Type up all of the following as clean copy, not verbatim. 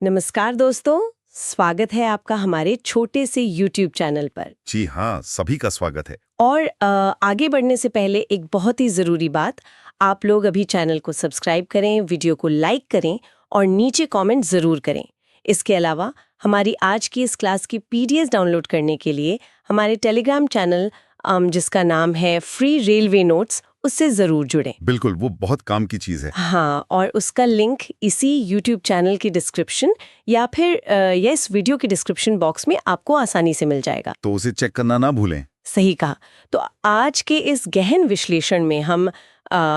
नमस्कार दोस्तों, स्वागत है आपका हमारे छोटे से YouTube चैनल पर। जी हाँ, सभी का स्वागत है। और आगे बढ़ने से पहले एक बहुत ही ज़रूरी बात, आप लोग अभी चैनल को सब्सक्राइब करें, वीडियो को लाइक करें और नीचे कमेंट ज़रूर करें। इसके अलावा हमारी आज की इस क्लास की PDF डाउनलोड करने के लिए हमारे टेलीग्राम चैनल जिसका नाम है फ्री रेलवे नोट्स, उससे ज़रूर जुड़ें। बिल्कुल, वो बहुत काम की चीज है। हाँ, और उसका लिंक इसी YouTube चैनल की डिस्क्रिप्शन या फिर इस वीडियो की डिस्क्रिप्शन बॉक्स में आपको आसानी से मिल जाएगा। तो उसे चेक करना ना भूलें। सही कहा। तो आज के इस गहन विश्लेषण में हम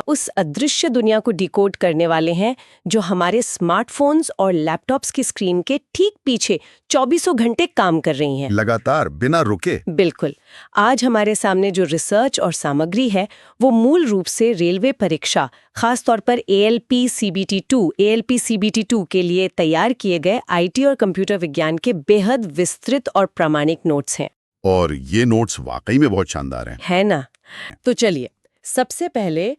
उस अदृश्य दुनिया को डिकोड करने वाले हैं जो हमारे स्मार्टफोन्स और लैपटॉप्स की स्क्रीन के ठीक पीछे 24 घंटे काम कर रही हैं। लगातार, बिना रुके। बिल्कुल। आज हमारे सामने जो रिसर्च और सामग्री है वो मूल रूप से रेलवे परीक्षा, खासतौर पर ALP-CBT 2 के लिए तैयार किए गए IT और कंप्यूटर विज्ञान के बेहद विस्तृत और प्रामाणिक नोट्स हैं। और ये नोट्स वाकई में बहुत शानदार हैं। है ना? तो चलिए, सबसे पहले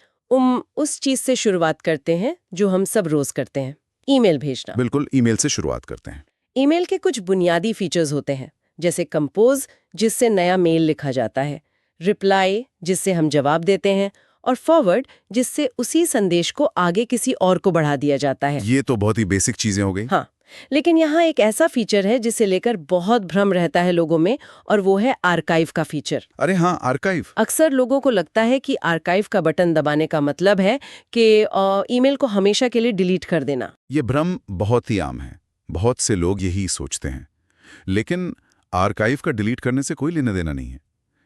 उस चीज से शुरुआत करते हैं जो हम सब रोज करते हैं, ईमेल भेजना। बिल्कुल, ईमेल से शुरुआत करते हैं। ईमेल के कुछ बुनियादी फीचर्स होते हैं, जैसे कंपोज जिससे नया मेल लिखा जाता है, रिप्लाई जिससे हम जवाब देते हैं, और फॉरवर्ड जिससे उसी संदेश को आगे किसी और को बढ़ा दिया जाता है। ये तो बहुत ही बेसिक चीजें हो गई। हाँ, लेकिन यहाँ एक ऐसा फीचर है जिसे लेकर बहुत भ्रम रहता है लोगों में, और वो है आर्काइव का फीचर। अरे हाँ, आर्काइव। अक्सर लोगों को लगता है कि आर्काइव का बटन दबाने का मतलब है कि ईमेल को हमेशा के लिए डिलीट कर देना। ये भ्रम बहुत ही आम है, बहुत से लोग यही सोचते हैं। लेकिन आर्काइव का डिलीट करने से कोई लेना देना नहीं है।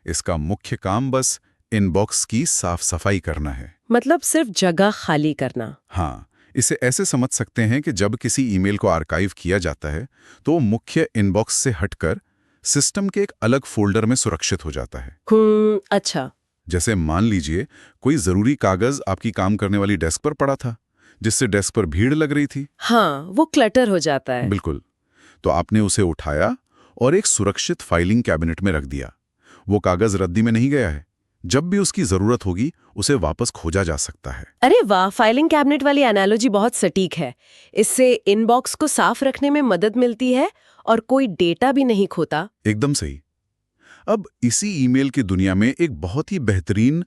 इसका मुख्य काम बस इनबॉक्स की साफ सफाई करना है। मतलब सिर्फ जगह खाली करना। हाँ, इसे ऐसे समझ सकते हैं कि जब किसी ईमेल को आर्काइव किया जाता है तो वो मुख्य इनबॉक्स से हटकर सिस्टम के एक अलग फोल्डर में सुरक्षित हो जाता है। अच्छा। जैसे मान लीजिए कोई जरूरी कागज आपकी काम करने वाली डेस्क पर पड़ा था, जिससे डेस्क पर भीड़ लग रही थी। हाँ, वो क्लटर हो जाता है। बिल्कुल। तो आपने उसे उठाया और एक सुरक्षित फाइलिंग कैबिनेट में रख दिया। वो कागज रद्दी में नहीं गया है। जब भी उसकी जरूरत होगी उसे वापस खोजा जा सकता है। अरे वाह, फाइलिंग कैबिनेट वाली एनालॉजी बहुत सटीक है। इससे इनबॉक्स को साफ रखने में मदद मिलती है और कोई डेटा भी नहीं खोता। एकदम सही। अब इसी ईमेल की दुनिया में एक बहुत ही बेहतरीन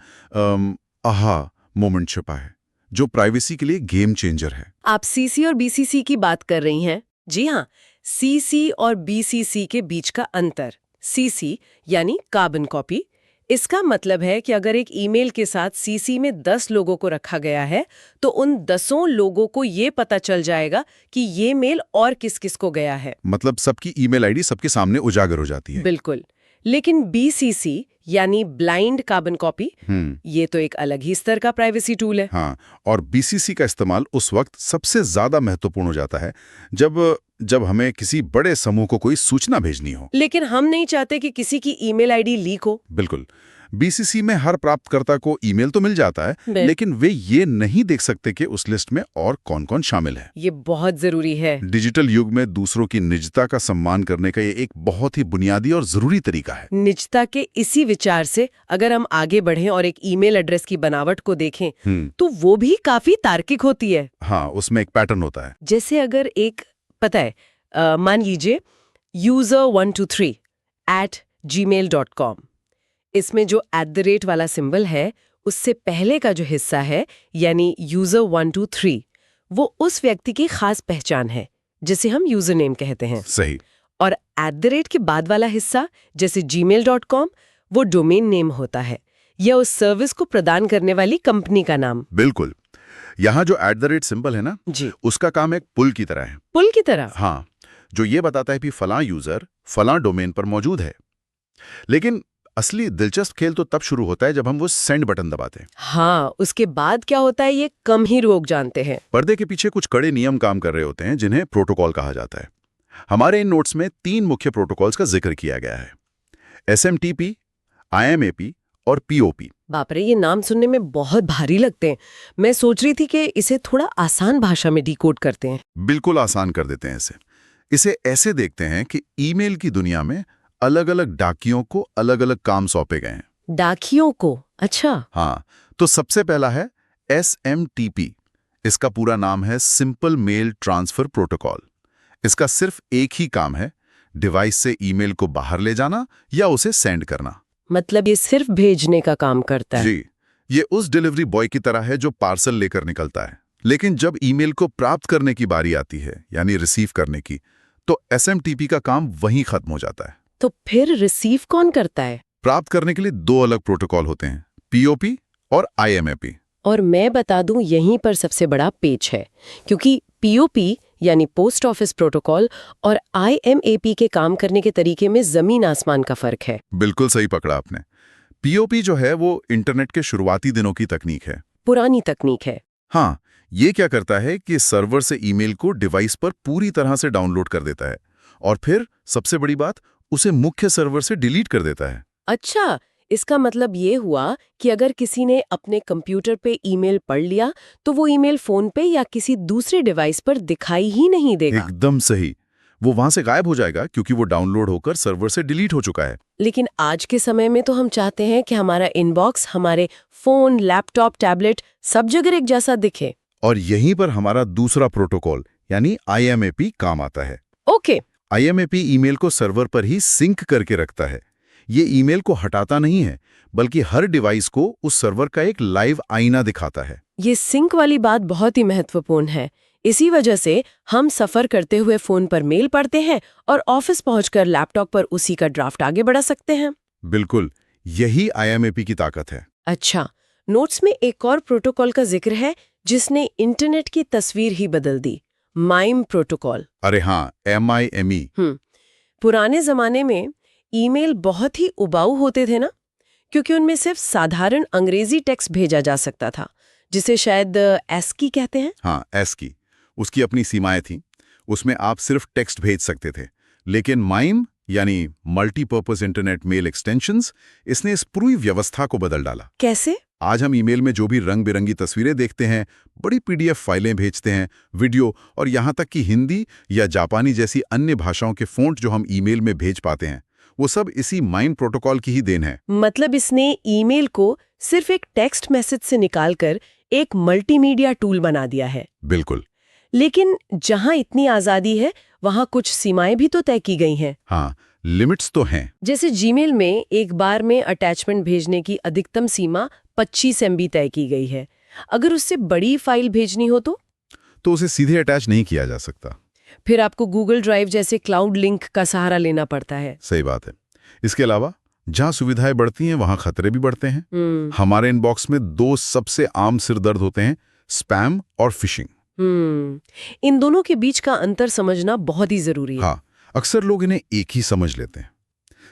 आहा मोमेंट छुपा है जो प्राइवेसी के लिए गेम चेंजर है। आप CC और BCC की बात कर रही हैं? जी हाँ, CC और BCC के बीच का अंतर। CC यानी कार्बन कॉपी। इसका मतलब है कि अगर एक ईमेल के साथ CC में 10 लोगों को रखा गया है तो उन 10 लोगों को ये पता चल जाएगा कि ये मेल और किस-किस को गया है। मतलब सबकी ईमेल आईडी सबके सामने उजागर हो जाती है। बिल्कुल। लेकिन BCC यानी ब्लाइंड कार्बन कॉपी, ये तो एक अलग ही स्तर का प्राइवेसी टूल है। हाँ, और BCC का इस्तेमाल उस वक्त सबसे ज्यादा महत्वपूर्ण हो जाता है जब हमें किसी बड़े समूह को कोई सूचना भेजनी हो। लेकिन हम नहीं चाहते कि किसी की ईमेल आईडी लीक हो। बिल्कुल। BCC में हर प्राप्तकर्ता को ईमेल तो मिल जाता है, लेकिन वे ये नहीं देख सकते कि उस लिस्ट में और कौन-कौन शामिल है। ये बहुत जरूरी है। डिजिटल युग में दूसरों की निजता का सम्मान करने का ये एक बहुत ही बुनियादी और जरूरी तरीका है। निजता के इसी विचार से अगर हम आगे बढ़ें और एक ईमेल एड्रेस की बनावट को देखें तो वो भी काफी तार्किक होती है। हाँ, उसमें एक पैटर्न होता है। जैसे अगर एक पता है, मान लीजिए user123@gmail.com, इसमें जो @ वाला सिंबल है उससे पहले का जो हिस्सा है यानी user123, वो उस व्यक्ति की खास पहचान है जिसे हम यूजर नेम कहते हैं। सही। और @ के बाद वाला हिस्सा जैसे gmail.com, वो डोमेन नेम होता है या उस सर्विस को प्रदान करने वाली कंपनी का नाम। बिल्कुल। यहाँ जो @ सिंबल है ना जी, उसका काम एक पुल की तरह है। पुल की तरह। हाँ, जो ये बताता है कि फलां यूजर फलां डोमेन पर मौजूद है। लेकिन असली दिलचस्प खेल तो तब शुरू होता है जब हम वो सेंड बटन दबाते हैं। हाँ, उसके बाद क्या होता है ये कम ही लोग जानते हैं। पर्दे के पीछे कुछ कड़े नियम काम कर रहे होते हैं जिन्हें प्रोटोकॉल कहा जाता है। हमारे इन नोट्स में 3 मुख्य प्रोटोकॉल्स का जिक्र किया गया है: SMTP, IMAP और POP। बाप रे, ये नाम सुनने में बहुत भारी लगते हैं। मैं सोच रही थी कि इसे थोड़ा आसान भाषा में डिकोड करते हैं। बिल्कुल आसान कर देते हैं इसे ऐसे देखते हैं कि ईमेल की दुनिया में अलग-अलग डाकियों को अलग-अलग काम सौंपे गए हैं। डाकियों को? अच्छा। हाँ, तो सबसे पहला है SMTP। इसका पूरा नाम है सिंपल मेल ट्रांसफर प्रोटोकॉल। इसका सिर्फ एक ही काम है, डिवाइस से ईमेल को बाहर ले जाना या उसे सेंड करना। मतलब ये सिर्फ भेजने का काम करता है। जी, ये उस डिलीवरी बॉय की तरह है जो पार्सल लेकर निकलता है। लेकिन जब ईमेल को प्राप्त करने की बारी आती है, यानी रिसीव करने की, तो एसएमटीपी का काम वहीं खत्म हो जाता है। तो फिर रिसीव कौन करता है? प्राप्त करने के लिए दो अलग प्रोटोकॉल होते हैं, पीओपी और आईएमएपी। और मैं बता दूं, यहीं पर सबसे बड़ा पेच है, क्योंकि पीओपी यानी पोस्ट ऑफिस प्रोटोकॉल और आईएमएपी के काम करने के तरीके में जमीन आसमान का फर्क है। बिल्कुल सही पकड़ा आपने। पीओपी जो है वो इंटरनेट के शुरुआती दिनों की तकनीक है। पुरानी तकनीक है। हाँ, ये क्या करता है कि सर्वर से ईमेल को डिवाइस पर पूरी तरह से डाउनलोड कर देता है और फिर सबसे बड़ी बात, उसे मुख्य सर्वर से डिलीट कर देता है। अच्छा, इसका मतलब ये हुआ कि अगर किसी ने अपने कंप्यूटर पे ईमेल पढ़ लिया तो वो ईमेल फोन पे या किसी दूसरे डिवाइस पर दिखाई ही नहीं देगा। एकदम सही। वो वहां से गायब हो जाएगा क्योंकि वो डाउनलोड होकर सर्वर से डिलीट हो चुका है। लेकिन आज के समय में तो हम चाहते हैं कि हमारा इनबॉक्स हमारे फोन, लैपटॉप, टैबलेट सब जगह एक जैसा दिखे। और यहीं पर हमारा दूसरा प्रोटोकॉल यानी आईएमएपी काम आता है। ओके। आईएमएपी ईमेल को सर्वर पर ही सिंक करके रखता है। ये ईमेल को हटाता नहीं है, बल्कि हर डिवाइस को उस सर्वर का एक लाइव आईना दिखाता है। ये सिंक वाली बात बहुत ही महत्वपूर्ण है। इसी वजह से हम सफर करते हुए फोन पर मेल पढ़ते हैं और ऑफिस पहुंचकर लैपटॉप पर उसी का ड्राफ्ट आगे बढ़ा सकते हैं। बिल्कुल, यही आईएमएपी की ताकत है। अच्छा, नोट्स में एक और प्रोटोकॉल का जिक्र है जिसने इंटरनेट की तस्वीर ही बदल दी, माइम प्रोटोकॉल। अरे हाँ, MIME। पुराने जमाने में ईमेल बहुत ही उबाऊ होते थे ना, क्योंकि उनमें सिर्फ साधारण अंग्रेजी टेक्स्ट भेजा जा सकता था, जिसे शायद एस्की कहते हैं। हाँ, एस्की। उसकी अपनी सीमाएं थीं। उसमें आप सिर्फ टेक्स्ट भेज सकते थे। लेकिन माइम यानी मल्टीपर्पज इंटरनेट मेल एक्सटेंशंस, इसने इस पूरी व्यवस्था को बदल डाला। कैसे? आज हम ईमेल में जो भी रंग बिरंगी तस्वीरें देखते हैं, बड़ी पीडीएफ फाइलें भेजते हैं, वीडियो और यहाँ तक कि हिंदी या जापानी जैसी अन्य भाषाओं के फ़ॉन्ट जो हम ईमेल में भेज पाते हैं, वो सब इसी माइम प्रोटोकॉल की ही देन है। मतलब इसने ईमेल को सिर्फ एक टेक्स्ट मैसेज से निकालकर एक मल्टीमीडिया टूल बना दिया है। बिल्कुल। लेकिन जहां इतनी आजादी है, वहां कुछ सीमाएं भी तो तय की गई हैं। हाँ, लिमिट्स तो हैं। जैसे जीमेल में एक बार में अटैचमेंट भेजने की अधिकतम सीमा 25 MB तय की गई है। अगर उससे बड़ी फाइल भेजनी हो तो उसे सीधे अटैच नहीं किया जा सकता। फिर आपको गूगल ड्राइव जैसे क्लाउड लिंक का सहारा लेना पड़ता है। सही बात है। इसके अलावा जहां सुविधाएं बढ़ती हैं, वहां खतरे भी बढ़ते हैं। हमारे इनबॉक्स में दो सबसे आम सिरदर्द होते हैं, स्पैम और फिशिंग। इन दोनों के बीच का अंतर समझना बहुत ही जरूरी है। हाँ, अक्सर लोग इन्हें एक ही समझ लेते हैं।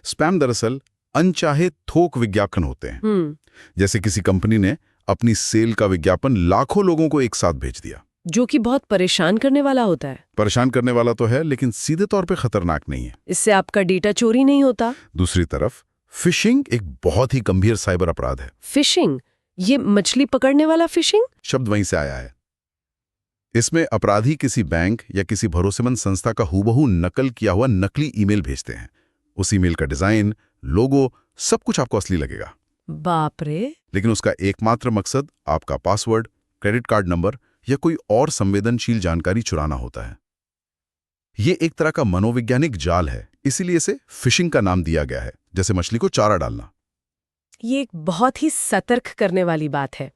स्पैम दरअसल अनचाहे थोक विज्ञापन होते हैं। जैसे किसी कंपनी ने अपनी सेल का विज्ञापन लाखों लोगों को एक साथ भेज दिया, जो कि बहुत परेशान करने वाला होता है। परेशान करने वाला तो है, लेकिन सीधे तौर पे खतरनाक नहीं है। इससे आपका डेटा चोरी नहीं होता। दूसरी तरफ फिशिंग एक बहुत ही गंभीर साइबर अपराध है। फिशिंग, ये मछली पकड़ने वाला फिशिंग शब्द वहीं से आया है। इसमें अपराधी किसी बैंक या किसी भरोसेमंद संस्था का हूबहू नकल किया हुआ नकली ईमेल भेजते हैं। उस ईमेल का डिजाइन, लोगो, सब कुछ आपको असली लगेगा। बाप रे। लेकिन उसका एकमात्र मकसद आपका पासवर्ड, क्रेडिट कार्ड नंबर या कोई और संवेदनशील जानकारी चुराना होता है। ये एक तरह का मनोवैज्ञानिक जाल है, इसीलिए इसे फिशिंग का नाम दिया गया है, जैसे मछली को चारा डालना। ये एक बहुत ही सतर्क करने वाली बात है।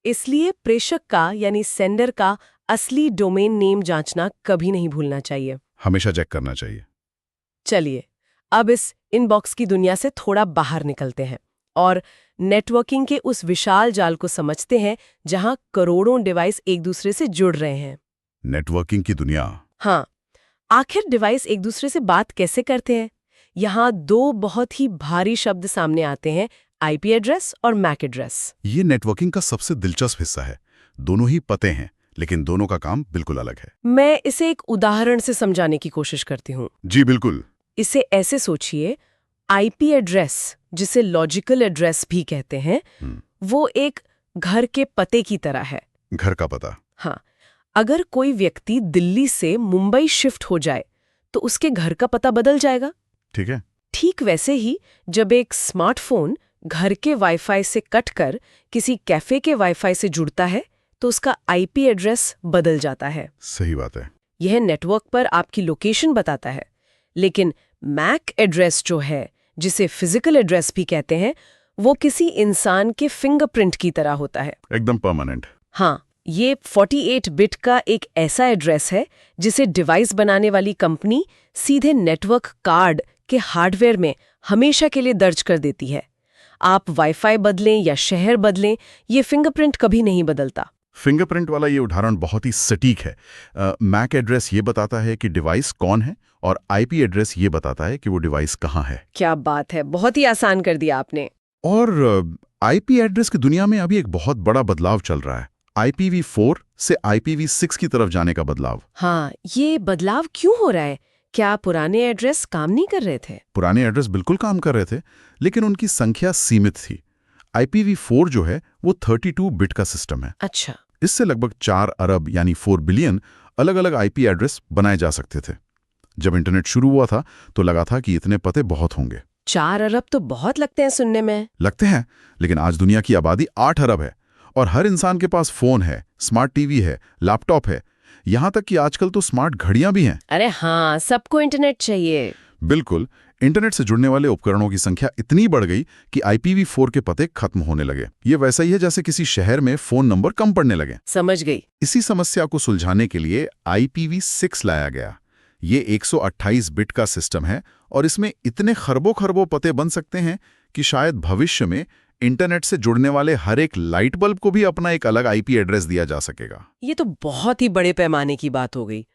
इसलिए प्रेषक का यानी सेंडर का असली डोमेन नेम जांचना कभी नहीं भूलना चाहिए। हमेशा चेक करना चाहिए। चलिए, अब इस इनबॉक्स की दुनिया से थोड़ा बाहर निकलते हैं और नेटवर्किंग के उस विशाल जाल को समझते हैं जहां करोड़ों डिवाइस एक दूसरे से जुड़ रहे हैं। नेटवर्किंग की दुनिया। हाँ, आखिर डिवाइस एक दूसरे से बात कैसे करते हैं? यहाँ दो बहुत ही भारी शब्द सामने आते हैं, आईपी एड्रेस और मैक एड्रेस। ये नेटवर्किंग का सबसे दिलचस्प हिस्सा है। दोनों ही पते हैं, लेकिन दोनों का काम बिल्कुल अलग है। मैं इसे एक उदाहरण से समझाने की कोशिश करती हूँ। जी बिल्कुल। इसे ऐसे सोचिए, आईपी एड्रेस, जिसे लॉजिकल एड्रेस भी कहते हैं, वो एक घर के पते की तरह है। घर का पता। हाँ, अगर कोई व्यक्ति दिल्ली से मुंबई शिफ्ट हो जाए तो उसके घर का पता बदल जाएगा। ठीक है। ठीक वैसे ही जब एक स्मार्टफोन घर के वाईफाई से कटकर किसी कैफे के वाईफाई से जुड़ता है तो उसका आईपी एड्रेस बदल जाता है। सही बात है। यह नेटवर्क पर आपकी लोकेशन बताता है। लेकिन मैक एड्रेस जो है, जिसे फिजिकल एड्रेस भी कहते हैं, वो किसी इंसान के फिंगरप्रिंट की तरह होता है। एकदम परमानेंट। हाँ, ये 48 बिट का एक ऐसा एड्रेस है जिसे डिवाइस बनाने वाली कंपनी सीधे नेटवर्क कार्ड के हार्डवेयर में हमेशा के लिए दर्ज कर देती है। आप वाईफाई बदलें या शहर बदलें, ये फिंगरप्रिंट कभी नहीं बदलता। फिंगरप्रिंट वाला ये उदाहरण बहुत ही सटीक है। मैक एड्रेस ये बताता है कि डिवाइस कौन है और आईपी एड्रेस ये बताता है कि वो डिवाइस कहाँ है। क्या बात है, बहुत ही आसान कर दिया आपने। और आईपी एड्रेस की दुनिया में अभी एक बहुत बड़ा बदलाव चल रहा है। IPv4 से IPv6 की तरफ जाने का बदलाव। हाँ, ये बदलाव क्यों हो रहा है? क्या पुराने एड्रेस काम नहीं कर रहे थे? पुराने एड्रेस बिल्कुल काम कर रहे थे, लेकिन उनकी संख्या सीमित थी। IPv4 जो है वो 32 बिट का सिस्टम है। अच्छा। इससे लगभग 4 अरब यानी 4 बिलियन अलग अलग आईपी एड्रेस बनाए जा सकते थे। जब इंटरनेट शुरू हुआ था तो लगा था कि इतने पते बहुत होंगे। 4 अरब तो बहुत लगते हैं सुनने में। लगते हैं, लेकिन आज दुनिया की आबादी 8 अरब है और हर इंसान के पास फोन है, स्मार्ट टीवी है, लैपटॉप है, यहाँ तक कि आजकल तो स्मार्ट घड़ियां भी हैं। अरे हाँ, सबको इंटरनेट चाहिए। बिल्कुल, इंटरनेट से जुड़ने वाले उपकरणों की संख्या इतनी बढ़ गई कि IPv4 के पते खत्म होने लगे। ये वैसा ही है जैसे किसी शहर में फोन नंबर कम पड़ने लगे। समझ गई। इसी समस्या को सुलझाने के लिए IPv6 लाया गया। ये 128 बिट का सिस्टम है और इसमें इतने खरबों पते बन सकते हैं कि शायद भविष्य में इंटरनेट से जुड़ने वाले हर एक लाइट बल्ब को भी अपना एक अलग आईपी एड्रेस दिया जा सकेगा। ये तो बहुत ही बड़े पैमाने की बात हो गई।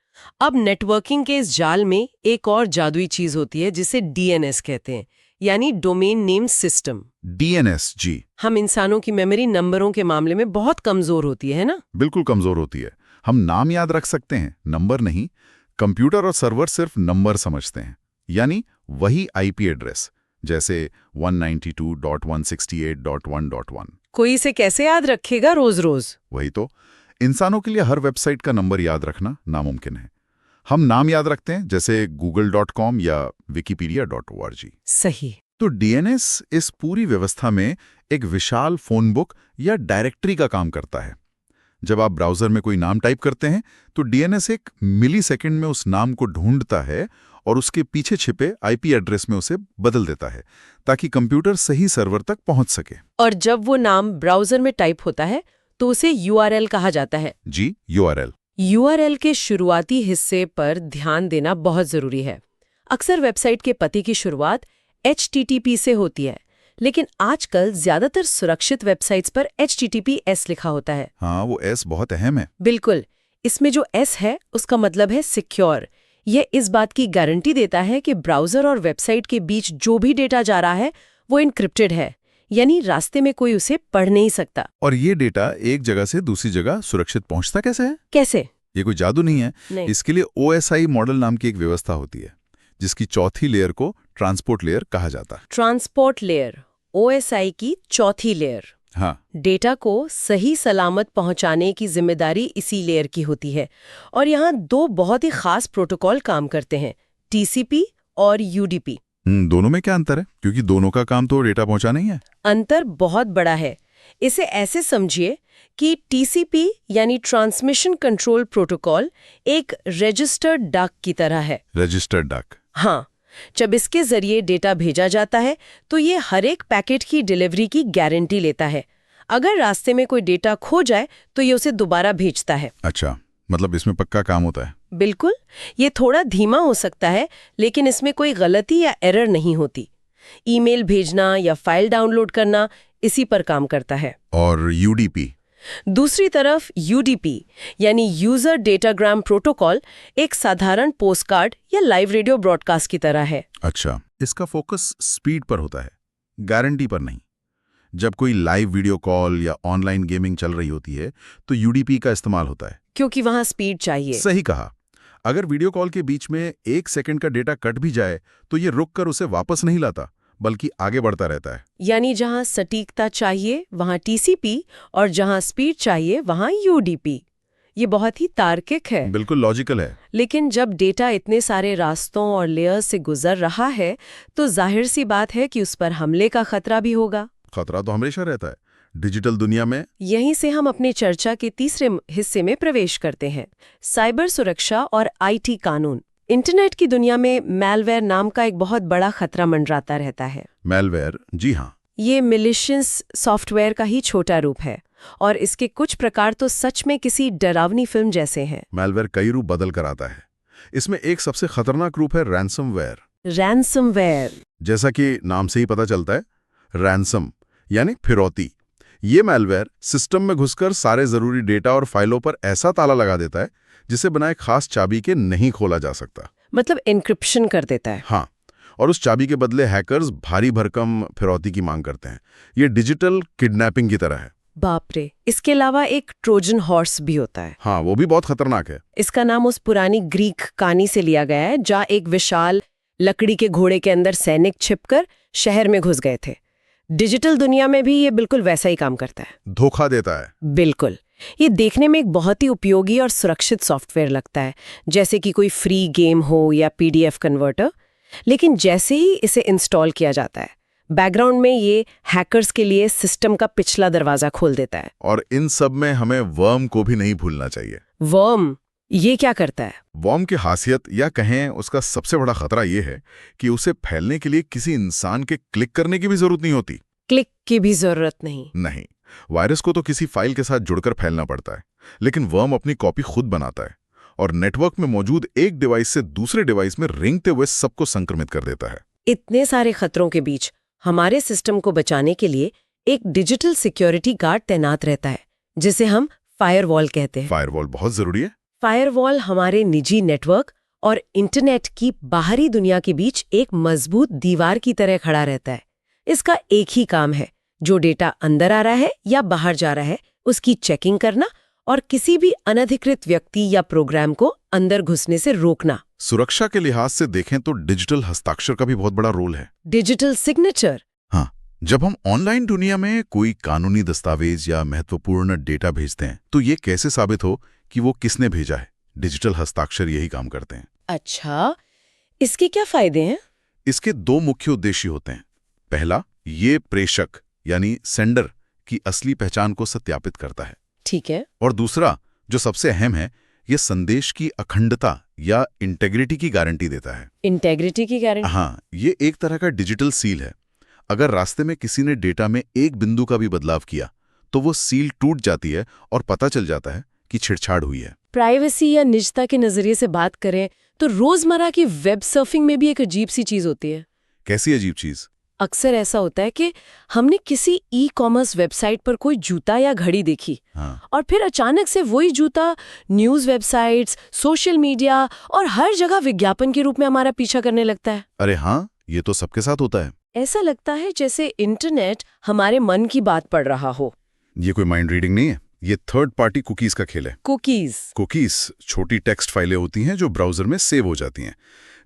अब नेटवर्किंग के इस जाल में एक और जादुई चीज होती है जिसे DNS कहते हैं, यानी डोमेन नेम सिस्टम। DNS जी। हम इंसानों की मेमोरी नंबरों के मामले में बहुत कमजोर होती है ना? बिल्कुल कमजोर होती है। हम नाम याद रख सकते हैं, नंबर नहीं। कंप्यूटर और सर्वर सिर्फ नंबर समझते हैं, यानी वही आईपी एड्रेस, जैसे 192.168.1.1। कोई इसे कैसे याद रखेगा रोज रोज? वही तो, इंसानों के लिए हर वेबसाइट का नंबर याद रखना नामुमकिन है। हम नाम याद रखते हैं, जैसे google.com या wikipedia.org। सही। तो DNS इस पूरी व्यवस्था में एक विशाल फोन बुक या डायरेक्टरी का काम करता है। जब आप ब्राउजर में कोई नाम टाइप करते हैं तो DNS एक मिलीसेकंड में उस नाम को ढूंढता है और उसके पीछे छिपे आईपी एड्रेस में उसे बदल देता है, ताकि कंप्यूटर सही सर्वर तक पहुंच सके। और जब वो नाम ब्राउजर में टाइप होता है तो उसे URL कहा जाता है। जी, URL। URL के शुरुआती हिस्से पर ध्यान देना बहुत जरूरी है। अक्सर वेबसाइट के पते की शुरुआत HTTP से होती है, लेकिन आजकल ज्यादातर सुरक्षित वेबसाइट्स पर HTTPS लिखा होता है। हाँ, वो S बहुत अहम है। बिल्कुल, इसमें जो S है उसका मतलब है सिक्योर। यह इस बात की गारंटी देता है कि ब्राउजर और वेबसाइट के बीच जो भी डेटा जा रहा है वो इनक्रिप्टेड है, यानी रास्ते में कोई उसे पढ़ नहीं सकता। और ये डेटा एक जगह से दूसरी जगह सुरक्षित पहुंचता कैसे है? कैसे? ये कोई जादू नहीं है। नहीं। इसके लिए OSI मॉडल नाम की एक व्यवस्था होती है, जिसकी चौथी लेयर को ट्रांसपोर्ट लेयर कहा जाता है। ट्रांसपोर्ट लेयर, OSI की चौथी लेयर। हाँ, डेटा को सही सलामत पहुंचाने की जिम्मेदारी इसी लेयर की होती है। और यहाँ 2 बहुत ही खास प्रोटोकॉल काम करते हैं, TCP और UDP। दोनों में क्या अंतर है? क्योंकि दोनों का काम तो डेटा पहुंचाना ही है। अंतर बहुत बड़ा है। इसे ऐसे समझिए कि TCP यानी ट्रांसमिशन कंट्रोल प्रोटोकॉल एक रजिस्टर्ड डाक की तरह है। रजिस्टर्ड डाक। हाँ, जब इसके जरिए डेटा भेजा जाता है तो ये हर एक पैकेट की डिलीवरी की गारंटी लेता है। अगर रास्ते में कोई डेटा खो जाए तो ये उसे दोबारा भेजता है। अच्छा, मतलब इसमें पक्का काम होता है। बिल्कुल, ये थोड़ा धीमा हो सकता है, लेकिन इसमें कोई गलती या एरर नहीं होती। ईमेल भेजना या फाइल डाउनलोड करना इसी पर काम करता है। और UDP? दूसरी तरफ UDP यानी यूजर डेटाग्राम प्रोटोकॉल एक साधारण पोस्टकार्ड या लाइव रेडियो ब्रॉडकास्ट की तरह है। अच्छा, इसका फोकस स्पीड पर होता है, गारंटी पर नहीं। जब कोई लाइव वीडियो कॉल या ऑनलाइन गेमिंग चल रही होती है तो UDP का इस्तेमाल होता है, क्योंकि वहां स्पीड चाहिए। सही कहा। अगर वीडियो कॉल के बीच में 1 सेकंड का डेटा कट भी जाए तो ये रुककर उसे वापस नहीं लाता, बल्कि आगे बढ़ता रहता है। यानी जहां सटीकता चाहिए वहां TCP और जहां स्पीड चाहिए वहां UDP। ये बहुत ही तार्किक है। बिल्कुल लॉजिकल है। लेकिन जब डेटा इतने सारे रास्तों और लेयर्स से गुजर रहा है तो जाहिर सी बात है कि उस पर हमले का खतरा भी होगा। खतरा तो हमेशा रहता है। डिजिटल दुनिया में यहीं से हम अपनी चर्चा के तीसरे हिस्से में प्रवेश करते हैं, साइबर सुरक्षा और आईटी कानून। इंटरनेट की दुनिया में मैलवेयर नाम का एक बहुत बड़ा खतरा मंडराता रहता है। मैलवेयर, जी हाँ, ये मिलिशियस सॉफ्टवेयर का ही छोटा रूप है और इसके कुछ प्रकार तो सच में किसी डरावनी फिल्म जैसे हैं। मैलवेयर कई रूप बदल कर आता है। इसमें एक सबसे खतरनाक रूप है रैंसमवेयर। रैंसमवेयर, जैसा कि नाम से ही पता चलता है, रैंसम यानी फिरौती। ये मैलवेयर सिस्टम में घुसकर सारे जरूरी डेटा और फाइलों पर ऐसा ताला लगा देता है जिसे बिना एक खास चाबी के नहीं खोला जा सकता। मतलब एन्क्रिप्शन कर देता है। हाँ, और उस चाबी के बदले हैकर्स भारी भरकम फिरौती की मांग करते हैं। ये डिजिटल किडनैपिंग की तरह है। बाप रे, इसके अलावा एक ट्रोजन हॉर्स भी होता है। हाँ, वो भी बहुत खतरनाक है। इसका नाम उस पुरानी ग्रीक कहानी से लिया गया है जहाँ एक विशाल लकड़ी के घोड़े के अंदर सैनिक छिपकर शहर में घुस गए थे। डिजिटल दुनिया में भी ये बिल्कुल वैसा ही काम करता है। धोखा देता है। बिल्कुल। ये देखने में एक बहुत ही उपयोगी और सुरक्षित सॉफ्टवेयर लगता है, जैसे कि कोई फ्री गेम हो या पीडीएफ कन्वर्टर। लेकिन जैसे ही इसे इंस्टॉल किया जाता है, बैकग्राउंड में ये हैकर्स के लिए सिस्टम का पिछला दरवाजा खोल देता है। और इन सब में हमें वर्म को भी नहीं भूलना चाहिए। वर्म, ये क्या करता है? वर्म की खासियत या कहें उसका सबसे बड़ा खतरा ये है कि उसे फैलने के लिए किसी इंसान के क्लिक करने की भी जरूरत नहीं होती। क्लिक की भी जरूरत नहीं। नहीं, वायरस को तो किसी फाइल के साथ जुड़कर फैलना पड़ता है, लेकिन वर्म अपनी कॉपी खुद बनाता है और नेटवर्क में मौजूद एक डिवाइस से दूसरे डिवाइस में रेंगते हुए सबको संक्रमित कर देता है। इतने सारे खतरों के बीच हमारे सिस्टम को बचाने के लिए एक डिजिटल सिक्योरिटी गार्ड तैनात रहता है, जिसे हम फायरवॉल कहते हैं। फायरवॉल बहुत जरूरी है। फायरवॉल हमारे निजी नेटवर्क और इंटरनेट की बाहरी दुनिया के बीच एक मजबूत दीवार की तरह खड़ा रहता है। इसका एक ही काम है, जो डेटा अंदर आ रहा है या बाहर जा रहा है उसकी चेकिंग करना और किसी भी अनधिकृत व्यक्ति या प्रोग्राम को अंदर घुसने से रोकना। सुरक्षा के लिहाज से देखें तो डिजिटल हस्ताक्षर का भी बहुत बड़ा रोल है। Digital signature. हाँ, जब हम ऑनलाइन दुनिया में कोई कानूनी दस्तावेज या महत्वपूर्ण डेटा भेजते हैं तो ये कैसे साबित हो कि वो किसने भेजा है? डिजिटल हस्ताक्षर यही काम करते हैं। अच्छा, इसके क्या फायदे हैं? इसके दो मुख्य उद्देश्य होते हैं। पहला, ये प्रेषक यानी सेंडर की असली पहचान को सत्यापित करता है। ठीक है। और दूसरा, जो सबसे अहम है, ये संदेश की अखंडता या इंटेग्रिटी की गारंटी देता है। इंटेग्रिटी की गारंटी? हाँ, ये एक तरह का डिजिटल सील है। अगर रास्ते में किसी ने डेटा में एक बिंदु का भी बदलाव किया तो वो सील टूट जाती है और पता चल जाता है कि छेड़छाड़ हुई है। प्राइवेसी या निजता के नजरिए से बात करें तो रोजमर्रा की वेब सर्फिंग में भी एक अजीब सी चीज होती है। कैसी अजीब चीज? अक्सर ऐसा होता है कि हमने किसी ई कॉमर्स वेबसाइट पर कोई जूता या घड़ी देखी, हाँ। और फिर अचानक से वही जूता न्यूज़ वेबसाइट्स, सोशल मीडिया और हर जगह विज्ञापन के रूप में हमारा पीछा करने लगता है। अरे हाँ, ये तो सबके साथ होता है। ऐसा लगता है जैसे इंटरनेट हमारे मन की बात पढ़ रहा हो। ये कोई माइंड रीडिंग नहीं है, ये थर्ड पार्टी कुकीज का खेल है। कुकीज छोटी टेक्स्ट फाइलें होती हैं जो ब्राउजर में सेव हो जाती हैं।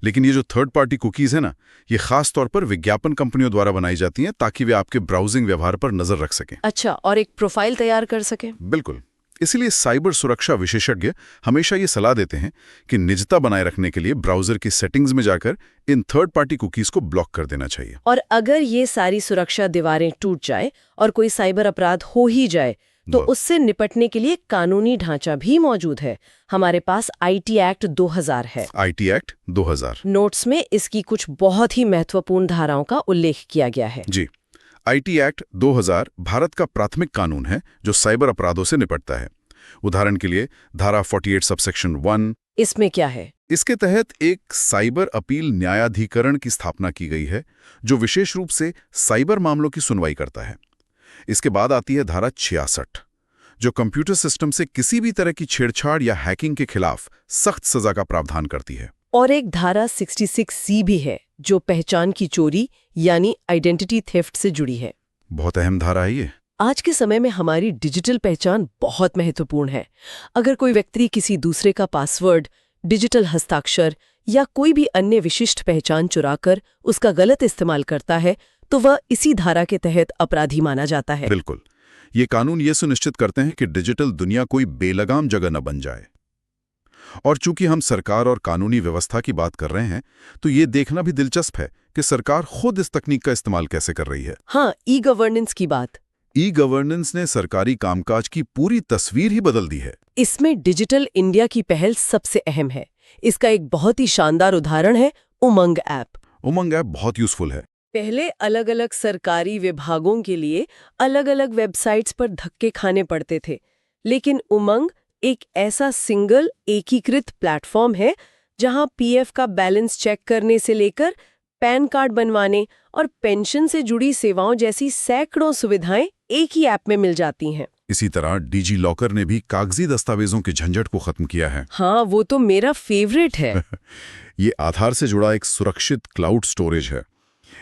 लेकिन ये जो थर्ड पार्टी कुकीज है ना, ये खास तौर पर विज्ञापन कंपनियों द्वारा बनाई जाती हैं ताकि वे आपके ब्राउजिंग व्यवहार पर नजर रख सकें। अच्छा, और एक प्रोफाइल तैयार कर सकें। बिल्कुल। इसलिए साइबर सुरक्षा विशेषज्ञ हमेशा ये सलाह देते हैं कि निजता बनाए रखने के लिए ब्राउजर की सेटिंग्स में जाकर इन थर्ड पार्टी कुकीज को ब्लॉक कर देना चाहिए। और अगर ये सारी सुरक्षा दीवारें टूट जाए और कोई साइबर अपराध हो ही जाए तो उससे निपटने के लिए कानूनी ढांचा भी मौजूद है। हमारे पास आईटी एक्ट 2000 है। आईटी एक्ट 2000 नोट्स में इसकी कुछ बहुत ही महत्वपूर्ण धाराओं का उल्लेख किया गया है। जी, आईटी एक्ट 2000 भारत का प्राथमिक कानून है जो साइबर अपराधों से निपटता है। उदाहरण के लिए धारा 48 सबसेक्शन 1। इसमें क्या है? इसके तहत एक साइबर अपील न्यायाधिकरण की स्थापना की गई है जो विशेष रूप से साइबर मामलों की सुनवाई करता है। इसके बाद आती है धारा 66 जो कंप्यूटर सिस्टम से किसी भी तरह की छेड़छाड़ या हैकिंग के खिलाफ सख्त सजा का प्रावधान करती है। और एक धारा 66C भी है जो पहचान की चोरी यानी आइडेंटिटी थेफ्ट से जुड़ी है। बहुत अहम धारा है ये। आज के समय में हमारी डिजिटल पहचान बहुत महत्वपूर्ण है। अगर कोई व्यक्ति किसी दूसरे का पासवर्ड, डिजिटल हस्ताक्षर या कोई भी अन्य विशिष्ट पहचान चुराकर उसका गलत इस्तेमाल करता है तो वह इसी धारा के तहत अपराधी माना जाता है। बिल्कुल। ये कानून ये सुनिश्चित करते हैं कि डिजिटल दुनिया कोई बेलगाम जगह न बन जाए। और चूंकि हम सरकार और कानूनी व्यवस्था की बात कर रहे हैं तो ये देखना भी दिलचस्प है कि सरकार खुद इस तकनीक का इस्तेमाल कैसे कर रही है। हाँ, ई गवर्नेंस की बात। ई गवर्नेंस ने सरकारी कामकाज की पूरी तस्वीर ही बदल दी है। इसमें डिजिटल इंडिया की पहल सबसे अहम है। इसका एक बहुत ही शानदार उदाहरण है उमंग ऐप। उमंग ऐप बहुत यूजफुल है। पहले अलग अलग सरकारी विभागों के लिए अलग अलग वेबसाइट्स पर धक्के खाने पड़ते थे, लेकिन उमंग एक ऐसा सिंगल एकीकृत प्लेटफॉर्म है जहां पीएफ का बैलेंस चेक करने से लेकर पैन कार्ड बनवाने और पेंशन से जुड़ी सेवाओं जैसी सैकड़ों सुविधाएं एक ही ऐप में मिल जाती हैं। इसी तरह डिजी लॉकर ने भी कागजी दस्तावेजों के झंझट को खत्म किया है। हाँ, वो तो मेरा फेवरेट है। ये आधार से जुड़ा एक सुरक्षित क्लाउड स्टोरेज है।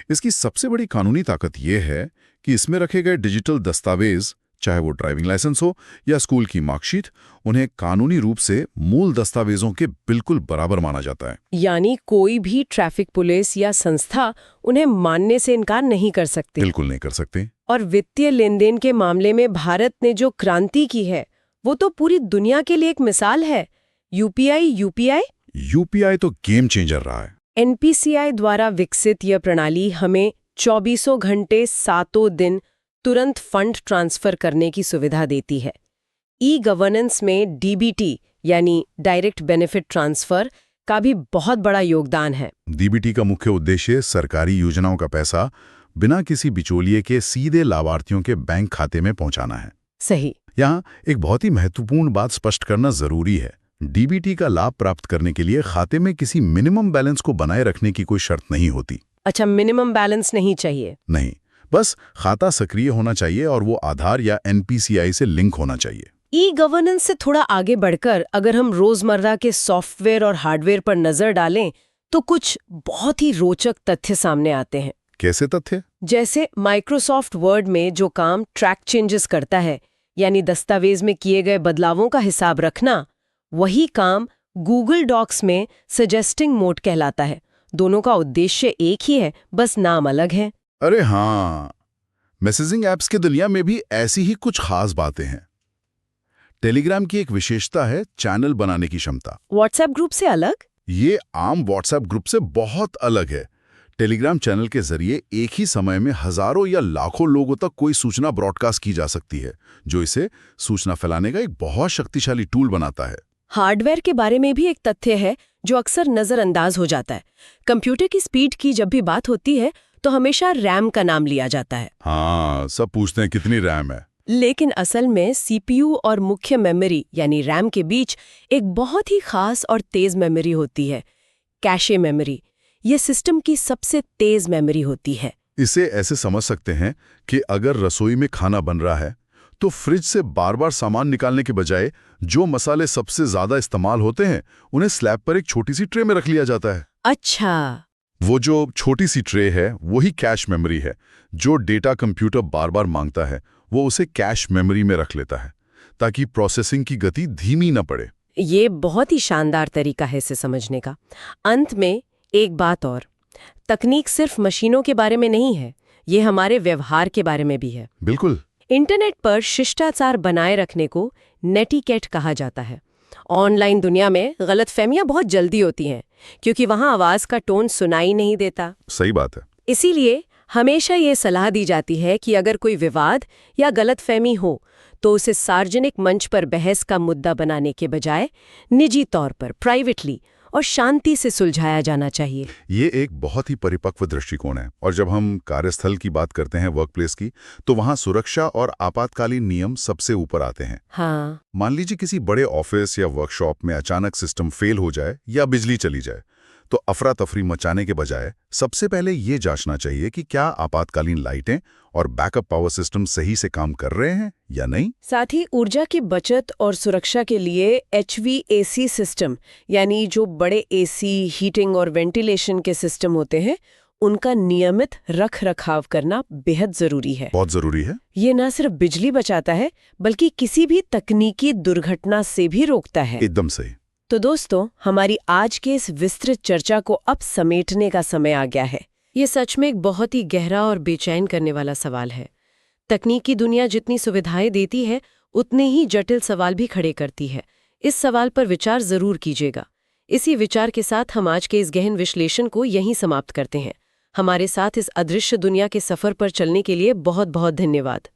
इसकी सबसे बड़ी कानूनी ताकत ये है कि इसमें रखे गए डिजिटल दस्तावेज, चाहे वो ड्राइविंग लाइसेंस हो या स्कूल की मार्कशीट, उन्हें कानूनी रूप से मूल दस्तावेजों के बिल्कुल बराबर माना जाता है। यानी कोई भी ट्रैफिक पुलिस या संस्था उन्हें मानने से इनकार नहीं कर सकती। बिल्कुल नहीं कर सकते। और वित्तीय लेन-देन के मामले में भारत ने जो क्रांति की है, वो तो पूरी दुनिया के लिए एक मिसाल है। यूपीआई तो गेम चेंजर रहा है। एनपीसीआई द्वारा विकसित यह प्रणाली हमें 24 घंटे 7 दिन तुरंत फंड ट्रांसफर करने की सुविधा देती है। ई गवर्नेंस में डीबीटी यानी डायरेक्ट बेनिफिट ट्रांसफर का भी बहुत बड़ा योगदान है। डीबीटी का मुख्य उद्देश्य सरकारी योजनाओं का पैसा बिना किसी बिचौलिए के सीधे लाभार्थियों के बैंक खाते में पहुंचाना है। सही। यहाँ एक बहुत ही महत्वपूर्ण बात स्पष्ट करना जरूरी है। डीबीटी का लाभ प्राप्त करने के लिए खाते में किसी मिनिमम बैलेंस को बनाए रखने की कोई शर्त नहीं होती। अच्छा, मिनिमम बैलेंस नहीं चाहिए? नहीं, बस खाता सक्रिय होना चाहिए और वो आधार या एनपीसीआई से लिंक होना चाहिए। ई गवर्नेंस से थोड़ा आगे बढ़कर अगर हम रोजमर्रा के सॉफ्टवेयर और हार्डवेयर पर नजर डालें तो कुछ बहुत ही रोचक तथ्य सामने आते हैं। कैसे तथ्य? जैसे माइक्रोसॉफ्ट वर्ड में जो काम ट्रैक चेंजेस करता है, यानी दस्तावेज में किए गए बदलावों का हिसाब रखना, वही काम गूगल डॉक्स में सजेस्टिंग मोड कहलाता है। दोनों का उद्देश्य एक ही है, बस नाम अलग है। अरे हाँ, मैसेजिंग ऐप्स की दुनिया में भी ऐसी ही कुछ खास बातें हैं। टेलीग्राम की एक विशेषता है चैनल बनाने की क्षमता। व्हाट्सएप ग्रुप से अलग? ये आम व्हाट्सएप ग्रुप से बहुत अलग है। टेलीग्राम चैनल के जरिए एक ही समय में हजारों या लाखों लोगों तक कोई सूचना ब्रॉडकास्ट की जा सकती है, जो इसे सूचना फैलाने का एक बहुत शक्तिशाली टूल बनाता है। हार्डवेयर के बारे में भी एक तथ्य है जो अक्सर नजरअंदाज हो जाता है। कंप्यूटर की स्पीड की जब भी बात होती है तो हमेशा रैम का नाम लिया जाता है। हाँ, सब पूछते हैं कितनी रैम है। लेकिन असल में सीपीयू और मुख्य मेमोरी यानी रैम के बीच एक बहुत ही खास और तेज मेमोरी होती है, कैशे मेमोरी। ये सिस्टम की सबसे तेज मेमोरी होती है। इसे ऐसे समझ सकते हैं कि अगर रसोई में खाना बन रहा है तो फ्रिज से बार बार सामान निकालने के बजाय जो मसाले सबसे ज्यादा इस्तेमाल होते हैं उन्हें स्लैब पर एक छोटी सी ट्रे में रख लिया जाता है। अच्छा, वो जो छोटी सी ट्रे है वही कैश मेमोरी है। जो डेटा कंप्यूटर बार बार मांगता है वो उसे कैश मेमोरी में रख लेता है ताकि प्रोसेसिंग की गति धीमी न पड़े। ये बहुत ही शानदार तरीका है इसे समझने का। अंत में एक बात और, तकनीक सिर्फ मशीनों के बारे में नहीं है, ये हमारे व्यवहार के बारे में भी है। बिल्कुल। इंटरनेट पर शिष्टाचार बनाए रखने को नेटिकेट कहा जाता है। ऑनलाइन दुनिया में गलतफहमियां बहुत जल्दी होती हैं क्योंकि वहां आवाज का टोन सुनाई नहीं देता। सही बात है। इसीलिए हमेशा ये सलाह दी जाती है कि अगर कोई विवाद या गलतफहमी हो तो उसे सार्वजनिक मंच पर बहस का मुद्दा बनाने के बजाय निजी तौर पर प्राइवेटली और शांति से सुलझाया जाना चाहिए। ये एक बहुत ही परिपक्व दृष्टिकोण है। और जब हम कार्यस्थल की बात करते हैं, वर्कप्लेस की, तो वहाँ सुरक्षा और आपातकालीन नियम सबसे ऊपर आते हैं। हाँ। मान लीजिए किसी बड़े ऑफिस या वर्कशॉप में अचानक सिस्टम फेल हो जाए या बिजली चली जाए, तो अफरा तफरी मचाने के बजाय सबसे पहले ये जांचना चाहिए कि क्या आपातकालीन लाइटें और बैकअप पावर सिस्टम सही से काम कर रहे हैं या नहीं। साथ ही ऊर्जा की बचत और सुरक्षा के लिए HVAC सिस्टम यानी जो बड़े एसी, हीटिंग और वेंटिलेशन के सिस्टम होते हैं, उनका नियमित रख रखाव करना बेहद जरूरी है। बहुत जरूरी है। ये न सिर्फ बिजली बचाता है बल्कि किसी भी तकनीकी दुर्घटना से भी रोकता है। एकदम सही। तो दोस्तों, हमारी आज के इस विस्तृत चर्चा को अब समेटने का समय आ गया है। ये सच में एक बहुत ही गहरा और बेचैन करने वाला सवाल है। तकनीकी दुनिया जितनी सुविधाएं देती है उतने ही जटिल सवाल भी खड़े करती है। इस सवाल पर विचार जरूर कीजिएगा। इसी विचार के साथ हम आज के इस गहन विश्लेषण को यहीं समाप्त करते हैं। हमारे साथ इस अदृश्य दुनिया के सफर पर चलने के लिए बहुत बहुत धन्यवाद।